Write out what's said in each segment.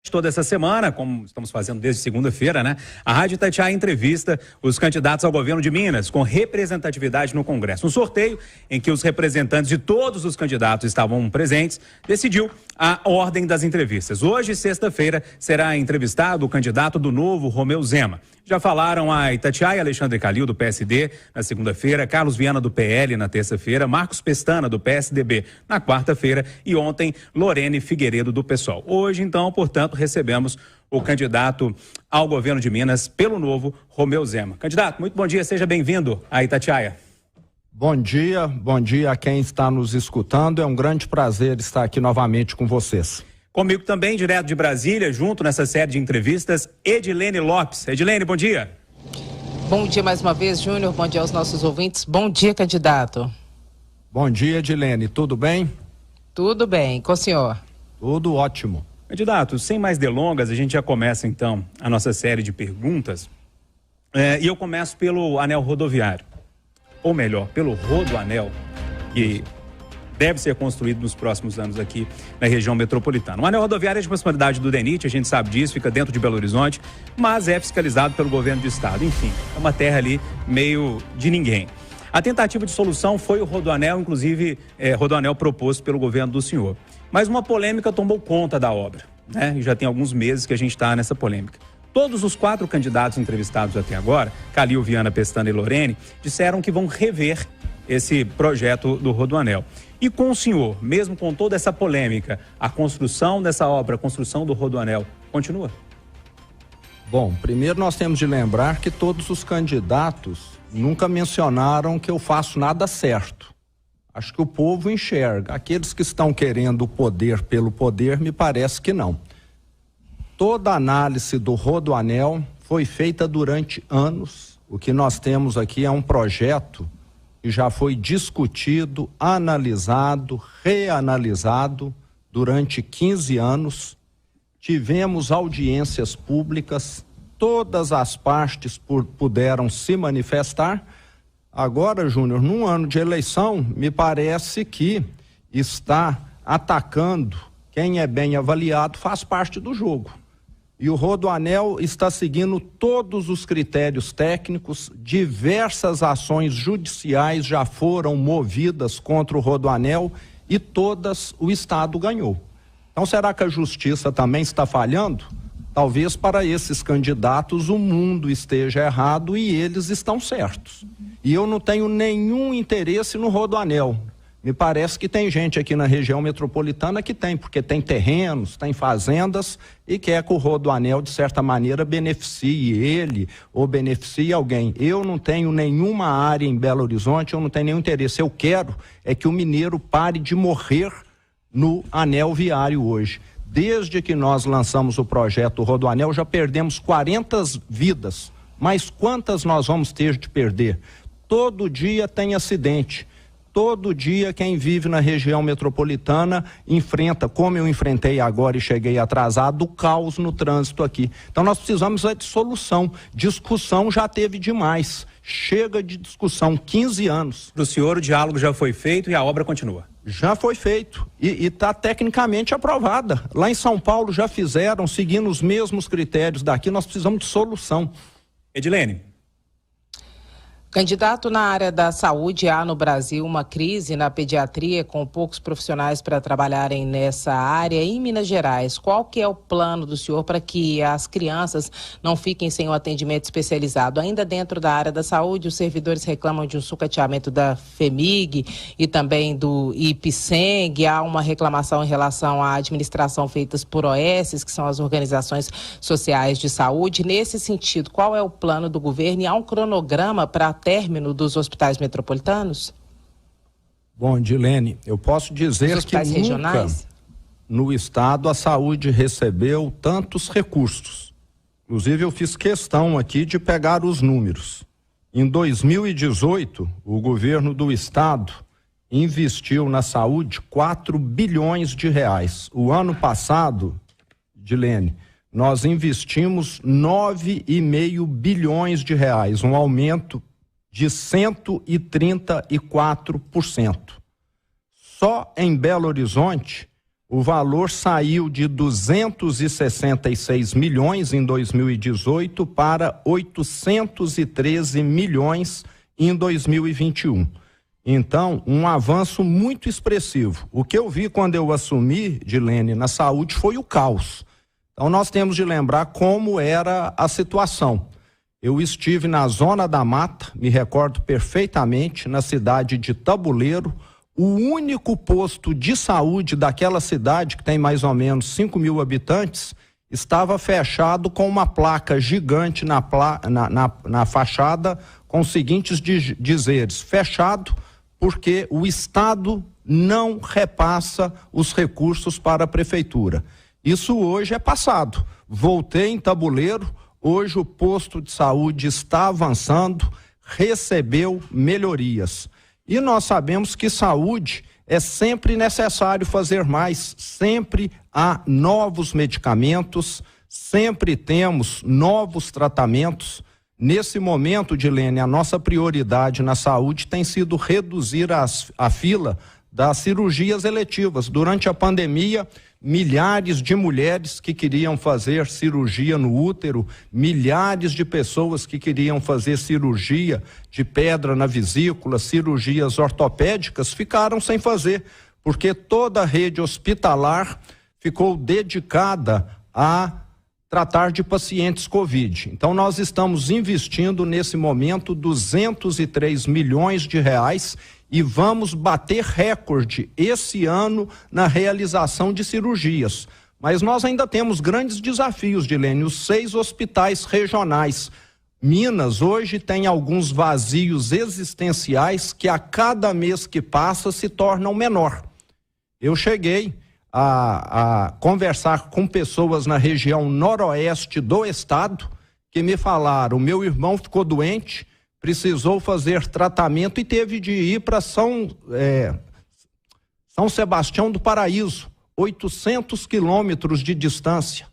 Toda essa semana, como estamos fazendo desde segunda-feira, né? A Rádio Itatiaia entrevista os candidatos ao governo de Minas com representatividade no Congresso. Um sorteio em que os representantes de todos os candidatos estavam presentes decidiu a ordem das entrevistas. Hoje, sexta-feira, será entrevistado o candidato do Novo, Romeu Zema. Já falaram a Itatiaia Alexandre Calil, do PSD, na segunda-feira, Carlos Viana, do PL, na terça-feira, Marcos Pestana, do PSDB, na quarta-feira e ontem, Lorene Figueiredo, do PSOL. Hoje, então, portanto, recebemos o candidato ao governo de Minas pelo Novo, Romeu Zema. Candidato, muito bom dia, seja bem-vindo à Itatiaia. Bom dia a quem está nos escutando, é um grande prazer estar aqui novamente com vocês. Comigo também, direto de Brasília, junto nessa série de entrevistas, Edilene Lopes. Edilene, bom dia. Bom dia mais uma vez, Júnior, bom dia aos nossos ouvintes. Bom dia, candidato. Bom dia, Edilene, tudo bem? Tudo bem, com o senhor? Tudo ótimo. Candidato, sem mais delongas, a gente já começa então a nossa série de perguntas. E eu começo pelo anel rodoviário, ou melhor, pelo Rodoanel, que deve ser construído nos próximos anos aqui na região metropolitana. O anel rodoviário é de responsabilidade do DENIT, a gente sabe disso, fica dentro de Belo Horizonte, mas é fiscalizado pelo governo do estado. Enfim, é uma terra ali meio de ninguém. A tentativa de solução foi o Rodoanel, inclusive Rodoanel proposto pelo governo do senhor. Mas uma polêmica tomou conta da obra, né? E já tem alguns meses que a gente está nessa polêmica. Todos os 4 candidatos entrevistados até agora, Calil, Viana, Pestana e Lorene, disseram que vão rever esse projeto do Rodoanel. E com o senhor, mesmo com toda essa polêmica, a construção dessa obra, a construção do Rodoanel, continua? Bom, primeiro nós temos de lembrar que todos os candidatos nunca mencionaram que eu faço nada certo. Acho que o povo enxerga. Aqueles que estão querendo o poder pelo poder, me parece que não. Toda a análise do Rodoanel foi feita durante anos. O que nós temos aqui é um projeto que já foi discutido, analisado, reanalisado durante 15 anos. Tivemos audiências públicas, todas as partes puderam se manifestar. Agora, Júnior, num ano de eleição, me parece que está atacando quem é bem avaliado, faz parte do jogo. E o Rodoanel está seguindo todos os critérios técnicos, diversas ações judiciais já foram movidas contra o Rodoanel e todas o Estado ganhou. Então, será que a justiça também está falhando? Talvez para esses candidatos o mundo esteja errado e eles estão certos. E eu não tenho nenhum interesse no Rodoanel. Me parece que tem gente aqui na região metropolitana que tem, porque tem terrenos, tem fazendas e quer que o Rodoanel, de certa maneira, beneficie ele ou beneficie alguém. Eu não tenho nenhuma área em Belo Horizonte, eu não tenho nenhum interesse. Eu quero é que o mineiro pare de morrer no anel viário hoje. Desde que nós lançamos o projeto Rodoanel, já perdemos 40 vidas. Mas quantas nós vamos ter de perder? Todo dia tem acidente. Todo dia quem vive na região metropolitana enfrenta, como eu enfrentei agora e cheguei atrasado, o caos no trânsito aqui. Então nós precisamos de solução. Discussão já teve demais. Chega de discussão, 15 anos. Para o senhor o diálogo já foi feito e a obra continua? Já foi feito e está tecnicamente aprovada. Lá em São Paulo já fizeram, seguindo os mesmos critérios daqui, nós precisamos de solução. Edilene. Candidato, na área da saúde, há no Brasil uma crise na pediatria com poucos profissionais para trabalharem nessa área. Em Minas Gerais, qual que é o plano do senhor para que as crianças não fiquem sem o atendimento especializado? Ainda dentro da área da saúde, os servidores reclamam de um sucateamento da FEMIG e também do IPSENG. Há uma reclamação em relação à administração feitas por OS, que são as organizações sociais de saúde. Nesse sentido, qual é o plano do governo e há um cronograma para término dos hospitais metropolitanos? Bom, Dilene, eu posso dizer que nunca regionais? No estado a saúde recebeu tantos recursos. Inclusive eu fiz questão aqui de pegar os números. Em 2018, o governo do estado investiu na saúde 4 bilhões de reais. O ano passado, Dilene, nós investimos 9,5 bilhões de reais, um aumento de 134%. Só em Belo Horizonte, o valor saiu de 266 milhões em 2018 para 813 milhões em 2021. Então, um avanço muito expressivo. O que eu vi quando eu assumi, Dilene, na saúde foi o caos. Então, nós temos de lembrar como era a situação. Eu estive na Zona da Mata, me recordo perfeitamente, na cidade de Tabuleiro. O único posto de saúde daquela cidade, que tem mais ou menos 5 mil habitantes, estava fechado com uma placa gigante na fachada com os seguintes dizeres: fechado porque o Estado não repassa os recursos para a prefeitura. Isso hoje é passado. Voltei em Tabuleiro, hoje o posto de saúde está avançando, recebeu melhorias. E nós sabemos que saúde é sempre necessário fazer mais, sempre há novos medicamentos, sempre temos novos tratamentos. Nesse momento, Dilene, a nossa prioridade na saúde tem sido reduzir a fila das cirurgias eletivas. Durante a pandemia, milhares de mulheres que queriam fazer cirurgia no útero, milhares de pessoas que queriam fazer cirurgia de pedra na vesícula, cirurgias ortopédicas, ficaram sem fazer, porque toda a rede hospitalar ficou dedicada a tratar de pacientes Covid. Então, nós estamos investindo nesse momento 203 milhões de reais e vamos bater recorde esse ano na realização de cirurgias. Mas nós ainda temos grandes desafios, Dilene. Os 6 hospitais regionais. Minas hoje tem alguns vazios existenciais que a cada mês que passa se tornam menor. Eu cheguei a conversar com pessoas na região noroeste do estado que me falaram: meu irmão ficou doente, precisou fazer tratamento e teve de ir para São Sebastião do Paraíso, 800 quilômetros de distância.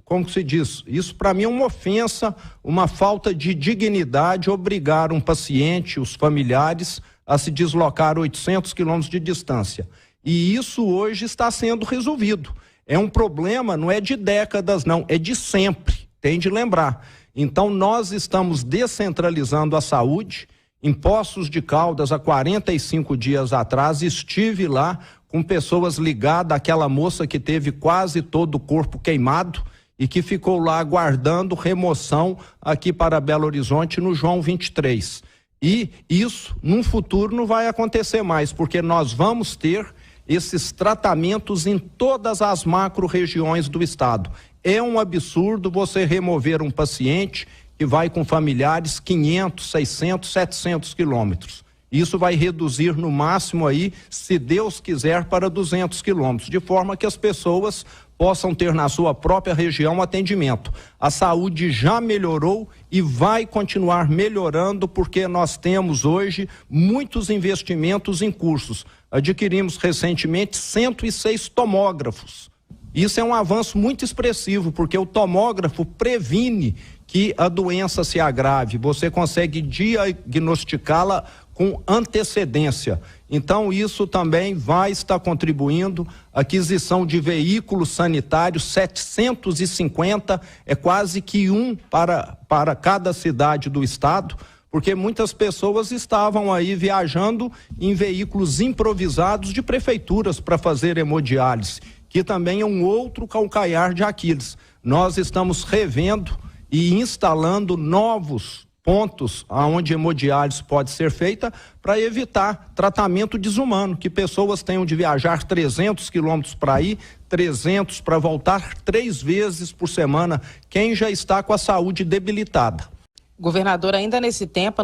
Como se diz, isso para mim é uma ofensa, uma falta de dignidade, obrigar um paciente, os familiares, a se deslocar 800 quilômetros de distância. E isso hoje está sendo resolvido. É um problema, não é de décadas não, é de sempre, tem de lembrar. Então, nós estamos descentralizando a saúde. Em Poços de Caldas, há 45 dias atrás, estive lá com pessoas ligadas àquela moça que teve quase todo o corpo queimado e que ficou lá aguardando remoção aqui para Belo Horizonte no João 23. E isso, num futuro, não vai acontecer mais, porque nós vamos ter esses tratamentos em todas as macro-regiões do estado. É um absurdo você remover um paciente que vai com familiares 500, 600, 700 quilômetros. Isso vai reduzir no máximo aí, se Deus quiser, para 200 quilômetros, de forma que as pessoas possam ter na sua própria região atendimento. A saúde já melhorou e vai continuar melhorando, porque nós temos hoje muitos investimentos em cursos. Adquirimos recentemente 106 tomógrafos. Isso é um avanço muito expressivo, porque o tomógrafo previne que a doença se agrave. Você consegue diagnosticá-la com antecedência. Então, isso também vai estar contribuindo. Aquisição de veículos sanitários, 750, é quase que um para cada cidade do estado, porque muitas pessoas estavam aí viajando em veículos improvisados de prefeituras para fazer hemodiálise, que também é um outro calcanhar de Aquiles. Nós estamos revendo e instalando novos pontos onde hemodiálise pode ser feita para evitar tratamento desumano, que pessoas tenham de viajar 300 quilômetros para ir, 300 para voltar, 3 vezes por semana, quem já está com a saúde debilitada. Governador, ainda nesse tema,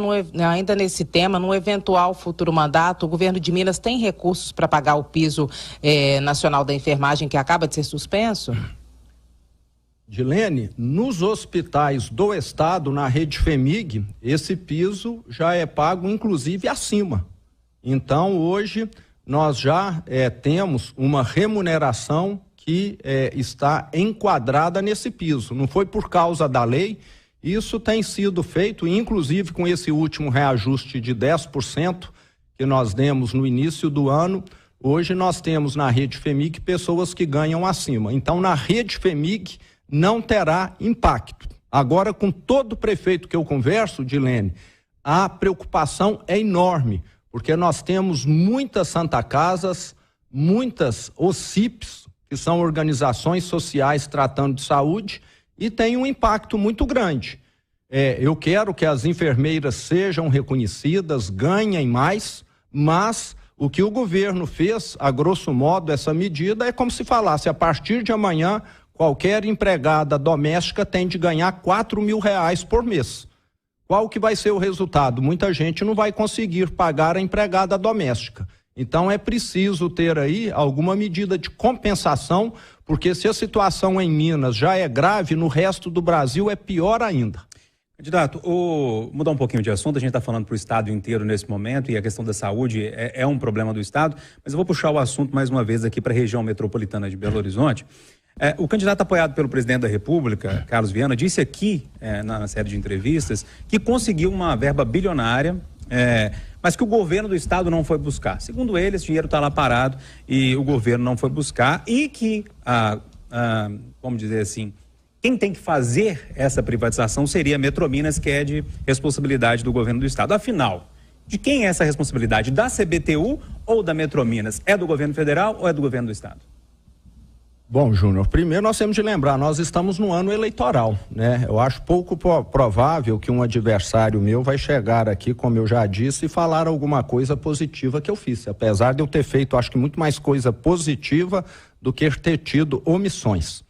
no eventual futuro mandato, o governo de Minas tem recursos para pagar o piso nacional da enfermagem que acaba de ser suspenso? Dilene, nos hospitais do estado, na rede FEMIG, esse piso já é pago inclusive acima. Então, hoje, nós já temos uma remuneração que está enquadrada nesse piso. Não foi por causa da lei, isso tem sido feito, inclusive com esse último reajuste de 10% que nós demos no início do ano, Hoje nós temos na rede FEMIG pessoas que ganham acima. Então, na rede FEMIG não terá impacto. Agora, com todo prefeito que eu converso, Dilene, a preocupação é enorme, porque nós temos muitas Santa Casas, muitas OCIPs, que são organizações sociais tratando de saúde, e tem um impacto muito grande. Eu quero que as enfermeiras sejam reconhecidas, ganhem mais, mas o que o governo fez, a grosso modo, essa medida é como se falasse, a partir de amanhã, qualquer empregada doméstica tem de ganhar R$4.000 por mês. Qual que vai ser o resultado? Muita gente não vai conseguir pagar a empregada doméstica. Então é preciso ter aí alguma medida de compensação, porque se a situação em Minas já é grave, no resto do Brasil é pior ainda. Candidato, mudar um pouquinho de assunto, a gente está falando para o estado inteiro nesse momento e a questão da saúde é um problema do estado, mas eu vou puxar o assunto mais uma vez aqui para a região metropolitana de Belo Horizonte. O candidato apoiado pelo presidente da República, Carlos Viana, disse aqui na série de entrevistas que conseguiu uma verba bilionária, mas que o governo do estado não foi buscar. Segundo ele, esse dinheiro está lá parado e o governo não foi buscar e que, vamos dizer assim, quem tem que fazer essa privatização seria a Metrominas, que é de responsabilidade do governo do estado. Afinal, de quem é essa responsabilidade? Da CBTU ou da Metrominas? É do governo federal ou é do governo do estado? Bom, Júnior, primeiro nós temos de lembrar, nós estamos no ano eleitoral, né? Eu acho pouco provável que um adversário meu vai chegar aqui, como eu já disse, e falar alguma coisa positiva que eu fiz, apesar de eu ter feito, acho que muito mais coisa positiva do que ter tido omissões.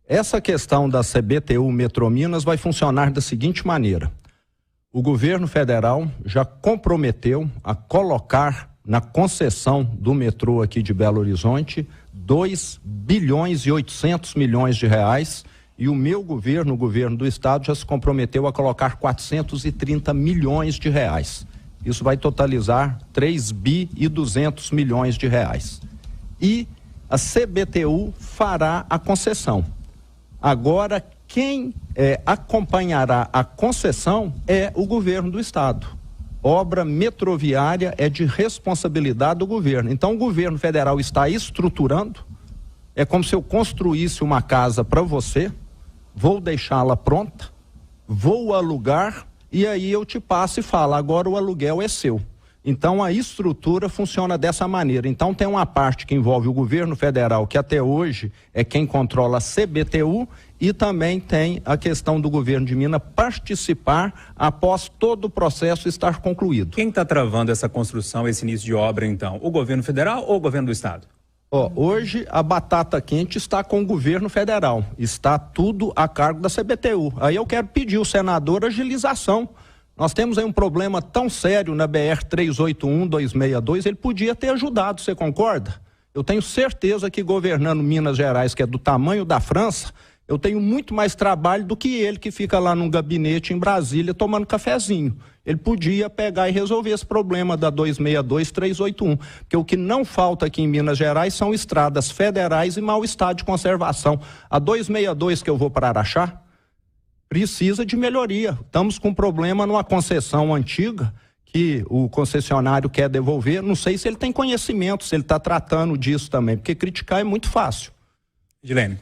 Essa questão da CBTU Metrominas vai funcionar da seguinte maneira: o governo federal já comprometeu a colocar na concessão do metrô aqui de Belo Horizonte 2.8 bilhões e o meu governo, o governo do estado, já se comprometeu a colocar 430 milhões de reais. Isso vai totalizar 3.200 bilhões de reais. E a CBTU fará a concessão. Agora, quem acompanhará a concessão é o governo do estado. Obra metroviária é de responsabilidade do governo. Então, o governo federal está estruturando. É como se eu construísse uma casa para você, vou deixá-la pronta, vou alugar e aí eu te passo e falo, agora o aluguel é seu. Então, a estrutura funciona dessa maneira. Então, tem uma parte que envolve o governo federal, que até hoje é quem controla a CBTU, e também tem a questão do governo de Minas participar após todo o processo estar concluído. Quem está travando essa construção, esse início de obra, então? O governo federal ou o governo do estado? Hoje a batata quente está com o governo federal. Está tudo a cargo da CBTU. Aí eu quero pedir ao senador agilização. Nós temos aí um problema tão sério na BR-381-262, ele podia ter ajudado, você concorda? Eu tenho certeza que governando Minas Gerais, que é do tamanho da França, eu tenho muito mais trabalho do que ele que fica lá num gabinete em Brasília tomando cafezinho. Ele podia pegar e resolver esse problema da 262-381, porque o que não falta aqui em Minas Gerais são estradas federais e mau estado de conservação. A 262 que eu vou para Araxá precisa de melhoria. Estamos com um problema numa concessão antiga que o concessionário quer devolver. Não sei se ele tem conhecimento, se ele está tratando disso também, porque criticar é muito fácil. Edilene.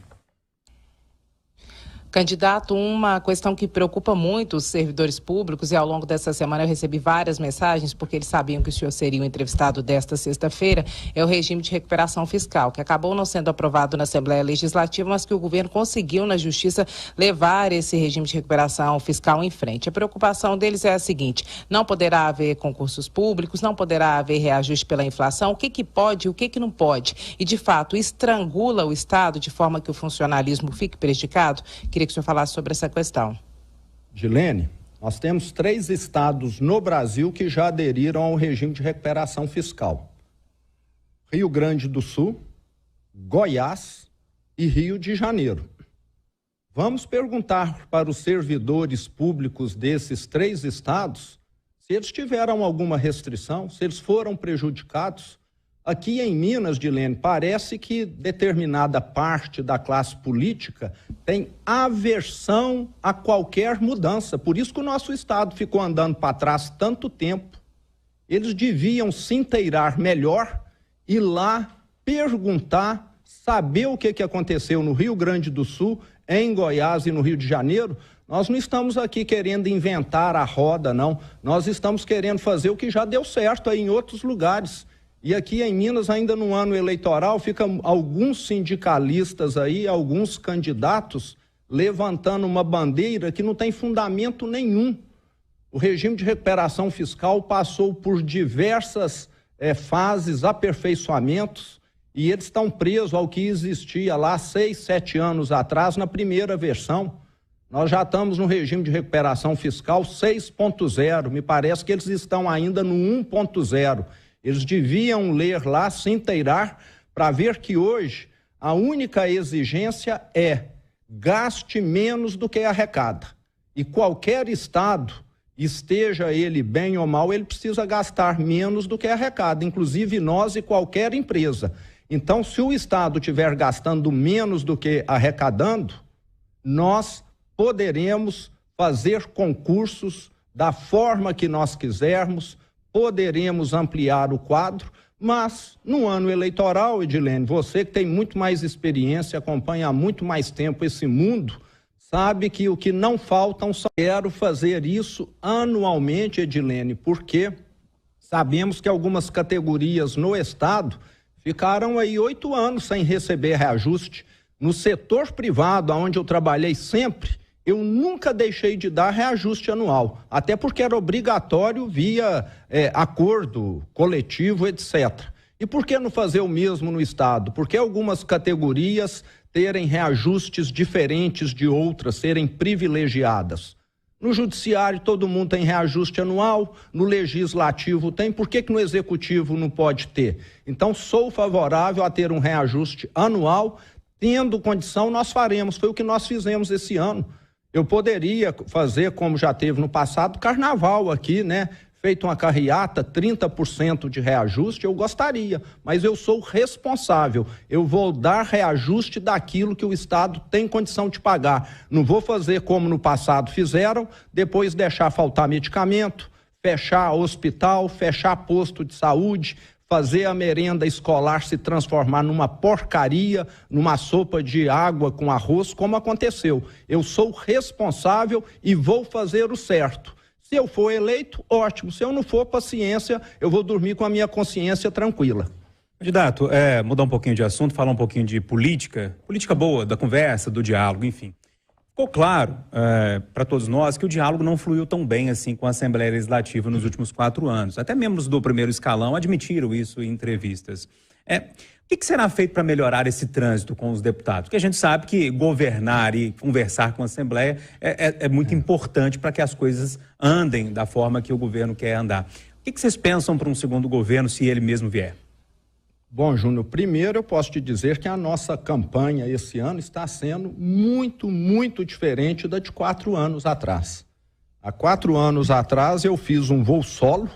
Candidato, uma questão que preocupa muito os servidores públicos, e ao longo dessa semana eu recebi várias mensagens, porque eles sabiam que o senhor seria o entrevistado desta sexta-feira, é o regime de recuperação fiscal, que acabou não sendo aprovado na Assembleia Legislativa, mas que o governo conseguiu na Justiça levar esse regime de recuperação fiscal em frente. A preocupação deles é a seguinte: não poderá haver concursos públicos, não poderá haver reajuste pela inflação, o que pode e o que não pode, e de fato estrangula o Estado de forma que o funcionalismo fique prejudicado? Queria que o senhor falasse sobre essa questão. Dilene, nós temos 3 estados no Brasil que já aderiram ao regime de recuperação fiscal: Rio Grande do Sul, Goiás e Rio de Janeiro. Vamos perguntar para os servidores públicos desses 3 estados se eles tiveram alguma restrição, se eles foram prejudicados. Aqui em Minas, Dilene, parece que determinada parte da classe política tem aversão a qualquer mudança. Por isso que o nosso estado ficou andando para trás tanto tempo. Eles deviam se inteirar melhor ir lá perguntar, saber o que aconteceu no Rio Grande do Sul, em Goiás e no Rio de Janeiro. Nós não estamos aqui querendo inventar a roda, não. Nós estamos querendo fazer o que já deu certo aí em outros lugares. E aqui em Minas, ainda no ano eleitoral, ficam alguns sindicalistas aí, alguns candidatos, levantando uma bandeira que não tem fundamento nenhum. O regime de recuperação fiscal passou por diversas fases, aperfeiçoamentos, e eles estão presos ao que existia lá 6, 7 anos atrás, na primeira versão. Nós já estamos no regime de recuperação fiscal 6.0, me parece que eles estão ainda no 1.0. Eles deviam ler lá, se inteirar, para ver que hoje a única exigência é gaste menos do que arrecada. E qualquer estado, esteja ele bem ou mal, ele precisa gastar menos do que arrecada, inclusive nós e qualquer empresa. Então, se o estado estiver gastando menos do que arrecadando, nós poderemos fazer concursos da forma que nós quisermos, poderemos ampliar o quadro, mas no ano eleitoral, Edilene, você que tem muito mais experiência, acompanha há muito mais tempo esse mundo, sabe que o que não faltam só quero fazer isso anualmente, Edilene, porque sabemos que algumas categorias no estado ficaram aí 8 anos sem receber reajuste. No setor privado, onde eu trabalhei sempre, eu nunca deixei de dar reajuste anual, até porque era obrigatório via acordo coletivo, etc. E por que não fazer o mesmo no estado? Porque algumas categorias terem reajustes diferentes de outras, serem privilegiadas. No judiciário todo mundo tem reajuste anual, no legislativo tem, por que no executivo não pode ter? Então sou favorável a ter um reajuste anual, tendo condição nós faremos, foi o que nós fizemos esse ano. Eu poderia fazer, como já teve no passado, carnaval aqui, né? Feito uma carreata, 30% de reajuste, eu gostaria, mas eu sou responsável, eu vou dar reajuste daquilo que o Estado tem condição de pagar. Não vou fazer como no passado fizeram, depois deixar faltar medicamento, fechar hospital, fechar posto de saúde, fazer a merenda escolar se transformar numa porcaria, numa sopa de água com arroz, como aconteceu. Eu sou responsável e vou fazer o certo. Se eu for eleito, ótimo. Se eu não for, paciência, eu vou dormir com a minha consciência tranquila. Candidato, mudar um pouquinho de assunto, falar um pouquinho de política boa, da conversa, do diálogo, enfim. Ficou claro para todos nós que o diálogo não fluiu tão bem assim com a Assembleia Legislativa nos últimos 4 anos. Até membros do primeiro escalão admitiram isso em entrevistas. O que será feito para melhorar esse trânsito com os deputados? Porque a gente sabe que governar e conversar com a Assembleia é muito importante para que as coisas andem da forma que o governo quer andar. O que vocês pensam para um segundo governo, se ele mesmo vier? Bom, Júnior, primeiro eu posso te dizer que a nossa campanha esse ano está sendo muito, muito diferente da de 4 anos atrás. Há 4 anos atrás eu fiz um voo solo,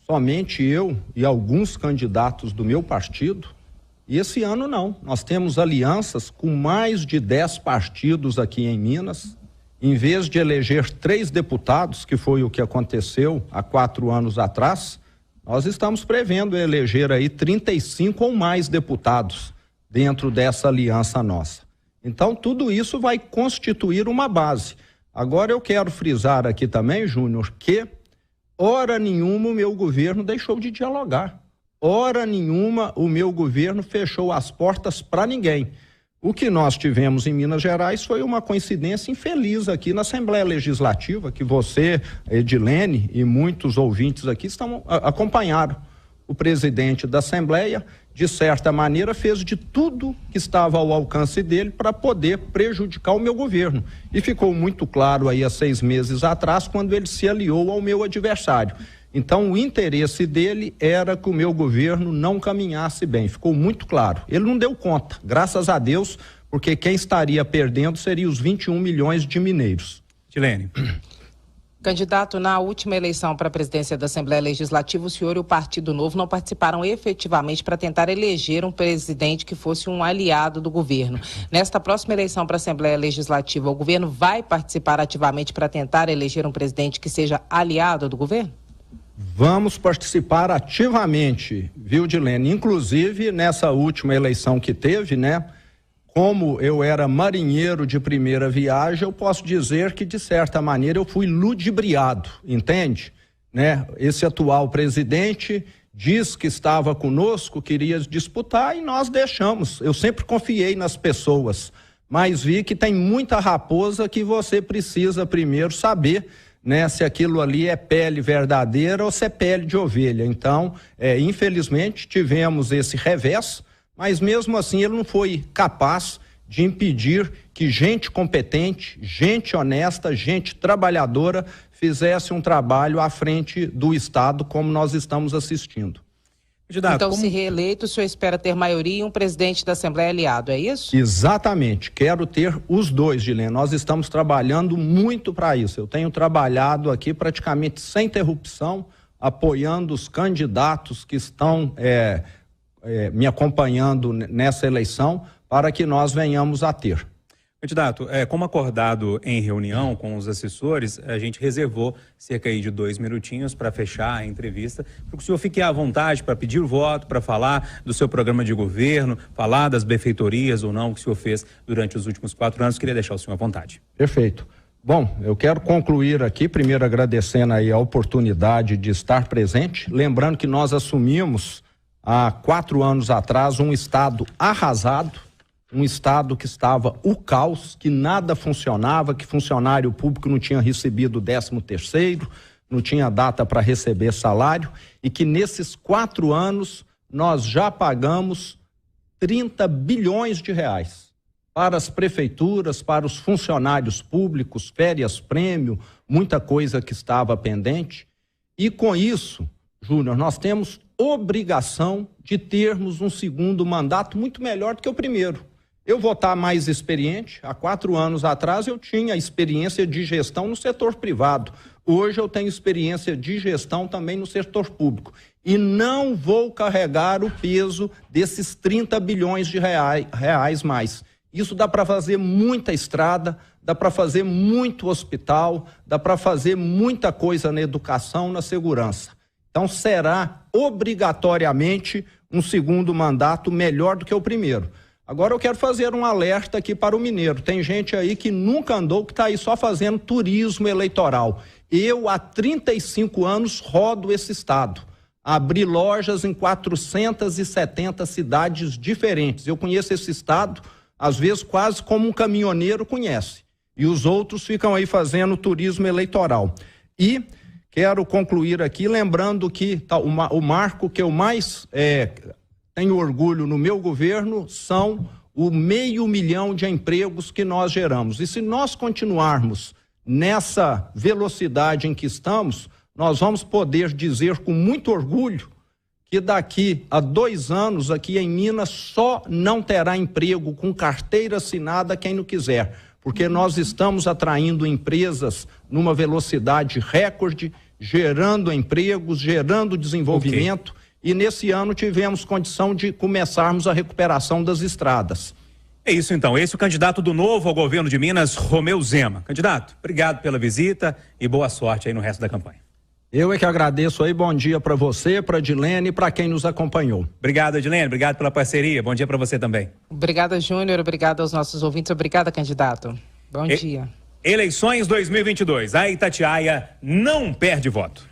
somente eu e alguns candidatos do meu partido, e esse ano não. Nós temos alianças com mais de 10 partidos aqui em Minas. Em vez de eleger 3 deputados, que foi o que aconteceu há 4 anos atrás, nós estamos prevendo eleger aí 35 ou mais deputados dentro dessa aliança nossa. Então, tudo isso vai constituir uma base. Agora, eu quero frisar aqui também, Júnior, que hora nenhuma o meu governo deixou de dialogar. Hora nenhuma o meu governo fechou as portas para ninguém. O que nós tivemos em Minas Gerais foi uma coincidência infeliz aqui na Assembleia Legislativa, que você, Edilene, e muitos ouvintes aqui acompanharam. O presidente da Assembleia, de certa maneira, fez de tudo que estava ao alcance dele para poder prejudicar o meu governo. E ficou muito claro aí há 6 meses atrás, quando ele se aliou ao meu adversário. Então, o interesse dele era que o meu governo não caminhasse bem, ficou muito claro. Ele não deu conta, graças a Deus, porque quem estaria perdendo seria os 21 milhões de mineiros. Edilene. Candidato, na última eleição para a presidência da Assembleia Legislativa, o senhor e o Partido Novo não participaram efetivamente para tentar eleger um presidente que fosse um aliado do governo. Nesta próxima eleição para a Assembleia Legislativa, o governo vai participar ativamente para tentar eleger um presidente que seja aliado do governo? Vamos participar ativamente, viu, Dilene? Inclusive, nessa última eleição que teve, né? Como eu era marinheiro de primeira viagem, eu posso dizer que, de certa maneira, eu fui ludibriado, entende? Né? Esse atual presidente diz que estava conosco, queria disputar e nós deixamos. Eu sempre confiei nas pessoas, mas vi que tem muita raposa que você precisa primeiro saber, né, se aquilo ali é pele verdadeira ou se é pele de ovelha. Então, infelizmente, tivemos esse revés, mas mesmo assim ele não foi capaz de impedir que gente competente, gente honesta, gente trabalhadora fizesse um trabalho à frente do Estado, como nós estamos assistindo. Então, se reeleito, o senhor espera ter maioria e um presidente da Assembleia aliado, é isso? Exatamente, quero ter os dois, Dilene. Nós estamos trabalhando muito para isso. Eu tenho trabalhado aqui praticamente sem interrupção, apoiando os candidatos que estão me acompanhando nessa eleição, para que nós venhamos a ter. Candidato, como acordado em reunião com os assessores, a gente reservou cerca aí de 2 minutinhos para fechar a entrevista, para que o senhor fique à vontade para pedir o voto, para falar do seu programa de governo, falar das benfeitorias ou não que o senhor fez durante os últimos 4 anos. Queria deixar o senhor à vontade. Perfeito. Bom, eu quero concluir aqui, primeiro agradecendo aí a oportunidade de estar presente, lembrando que nós assumimos há 4 anos atrás um estado arrasado, um estado que estava o caos, que nada funcionava, que funcionário público não tinha recebido 13º, não tinha data para receber salário, e que nesses 4 anos nós já pagamos 30 bilhões de reais para as prefeituras, para os funcionários públicos, férias-prêmio, muita coisa que estava pendente. E com isso, Júnior, nós temos obrigação de termos um segundo mandato muito melhor do que o primeiro. Eu vou estar mais experiente. Há 4 anos atrás eu tinha experiência de gestão no setor privado. Hoje eu tenho experiência de gestão também no setor público. E não vou carregar o peso desses 30 bilhões de reais mais. Isso dá para fazer muita estrada, dá para fazer muito hospital, dá para fazer muita coisa na educação, na segurança. Então será obrigatoriamente um segundo mandato melhor do que o primeiro. Agora eu quero fazer um alerta aqui para o mineiro. Tem gente aí que nunca andou, que está aí só fazendo turismo eleitoral. Eu, há 35 anos, rodo esse estado. Abri lojas em 470 cidades diferentes. Eu conheço esse estado, às vezes, quase como um caminhoneiro conhece. E os outros ficam aí fazendo turismo eleitoral. E quero concluir aqui lembrando que o marco que eu mais tenho orgulho no meu governo são o 500 mil de empregos que nós geramos. E se nós continuarmos nessa velocidade em que estamos, nós vamos poder dizer com muito orgulho que daqui a 2 anos aqui em Minas só não terá emprego com carteira assinada quem não quiser, porque nós estamos atraindo empresas numa velocidade recorde, gerando empregos, gerando desenvolvimento. Okay. E nesse ano tivemos condição de começarmos a recuperação das estradas. É isso então, esse é o candidato do Novo ao governo de Minas, Romeu Zema. Candidato, obrigado pela visita e boa sorte aí no resto da campanha. Eu é que agradeço aí, bom dia para você, para a Dilene e para quem nos acompanhou. Obrigado, Dilene, obrigado pela parceria, bom dia para você também. Obrigada, Júnior, obrigado aos nossos ouvintes, obrigada, candidato. Bom dia. Eleições 2022, a Itatiaia não perde voto.